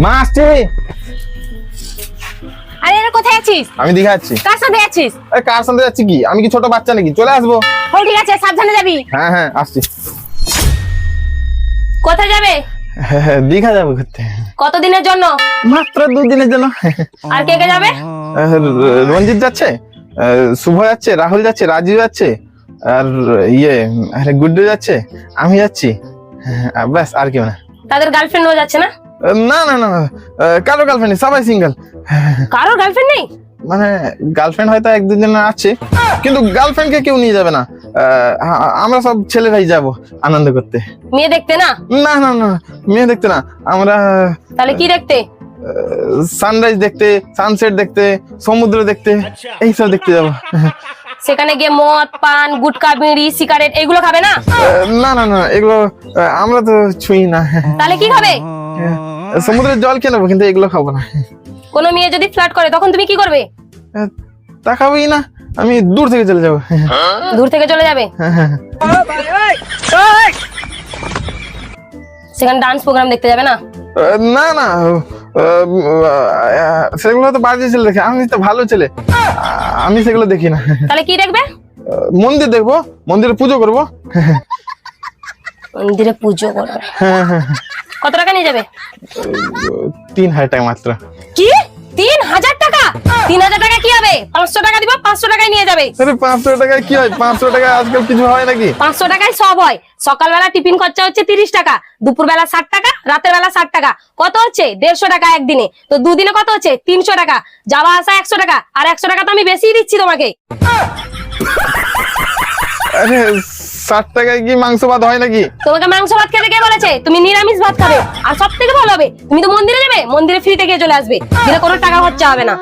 মা আসছে। আরে এরা কোথায় আছিস? আমি দীঘা যাচ্ছি। কার সাথে আছিস? আরে কার সাথে যাচ্ছি কি, আমি কি ছোট বাচ্চা নাকি? চলে আসবো। ও ঠিক আছে, সাবধানে যাবি। হ্যাঁ হ্যাঁ আসছি। কোথায় যাবে? দীঘা যাবো ঘুরতে। কতদিনের জন্য? মাত্র 2 দিনের জন্য। আর কে কে যাবে? রঞ্জিত যাচ্ছে, শুভ যাচ্ছে, রাহুল যাচ্ছে, রাজীব যাচ্ছে, আর আরে গুড্ডু যাচ্ছে, আমি যাচ্ছি, ব্যাস আর কেউ না। তাদের গার্লফ্রেন্ডও যাচ্ছে না? না না না, কারো গার্লফ্রেন্ড নেই, সবাই সিঙ্গেল। কারোর গার্লফ্রেন্ড নেই? মানে গার্লফ্রেন্ড হয়তো 1-2 জন আছে, কিন্তু গার্লফ্রেন্ডকে কেউ নিয়ে যাবে না। আমরা সব ছেলেরাই যাব আনন্দ করতে। মেয়ে দেখতে না? না না না, মেয়ে দেখতে না, আমরা তাহলে কি দেখতে? সানরাইজ দেখতে, সানসেট দেখতে, সমুদ্র দেখতে, এইসব দেখতে যাবো। সেখানে গিয়ে মদ পান গুটকা বিড়ি সিগারেট এগুলো খাবে না? না না না, এগুলো আমরা তো ছুঁই না। তাহলে কি খাবে? সমুদ্রের জল খেয়ে নেবো, কিন্তু এগুলো খাবো না। কোনো মেয়ে যদি ফ্লার্ট করে তখন তুমি কি করবে? তা খাবোই না, আমি দূর থেকে চলে যাবো। দূর থেকে চলে যাবে? সেখানে ডান্স প্রোগ্রাম দেখতে যাবে না? না না, সেগুলো তো বাজে ছেলে দেখে, আমি তো ভালো ছেলে, আমি সেগুলো দেখি না। তাহলে কি দেখবে? মন্দির দেখবো, মন্দিরে পুজো করবো। মন্দিরে পুজো করবে? কত টাকা নিয়ে যাবে? 3000 টাকা মাত্র। কি 3000 টাকা? 3000 টাকা কি হবে? 500 টাকা দিব, 500 টাকায় নিয়ে যাবে। আরে 500 টাকায় কি হয়? 500 টাকা আজকাল কিছু হয় নাকি? 500 টাকায় সব হয়। সকালবেলা টিফিন খরচা হচ্ছে 30 টাকা, দুপুরবেলা 60 টাকা, রাতের বেলা 60 টাকা, কত হচ্ছে 150 টাকা একদিনে। তো দুদিনে কত হচ্ছে? 300 টাকা। যাওয়া আসা 100 টাকা, আর 100 টাকা তো আমি বেশিই দিচ্ছি তোমাকে। আরে 60 টাকায় কি মাংস ভাত হয় নাকি? তোমাকে মাংস ভাত খেতে কে বলেছে? তুমি নিরামিষ ভাত খাবে। আর সব থেকে ভালো হবে, তুমি তো মন্দিরে যাবে, মন্দিরে ফ্রিতে গিয়ে চলে আসবে, দিলে কোনো টাকা খরচা হবে না।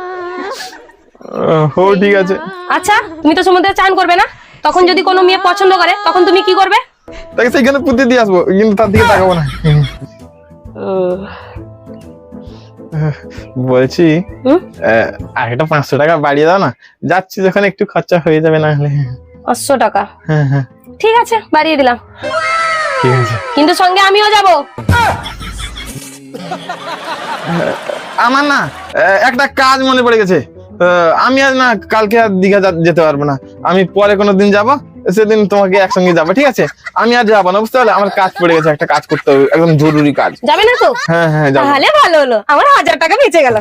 ও ঠিক আছে। আচ্ছা, তুমি তো সমুদ্রে চান করবে না? তখন যদি কোনো মেয়ে পছন্দ করে তখন তুমি কি করবে? তাকে সেইখানে পুঁতে দিয়ে আসবো, কিন্তু তার দিকে তাকাবো না। বলছি আরেকটা 500 টাকা বাড়িয়ে দাও না, যাচ্ছি যখন একটু খরচা হয়ে যাবে না হলে। 500 টাকা? হ্যাঁ হ্যাঁ ঠিক আছে, বাড়িয়ে দিলাম, ঠিক আছে। কিন্তু সঙ্গে আমিও যাব। আমার না একটা কাজ মনে পড়ে গেছে, আমি আজ না কালকে আর দীঘা যেতে পারবো না, আমি পরে কোনো দিন যাবো, সেদিন তোমাকে একসঙ্গে যাবো, ঠিক আছে? আমি আর যাবো না, বুঝতে পারলে? আমার কাজ পড়ে গেছে, একটা কাজ করতে হবে, একদম জরুরি কাজ। যাবে না তো? হ্যাঁ হ্যাঁ যাবো। তাহলে ভালো হলো, আমার 1000 টাকা বেঁচে গেল।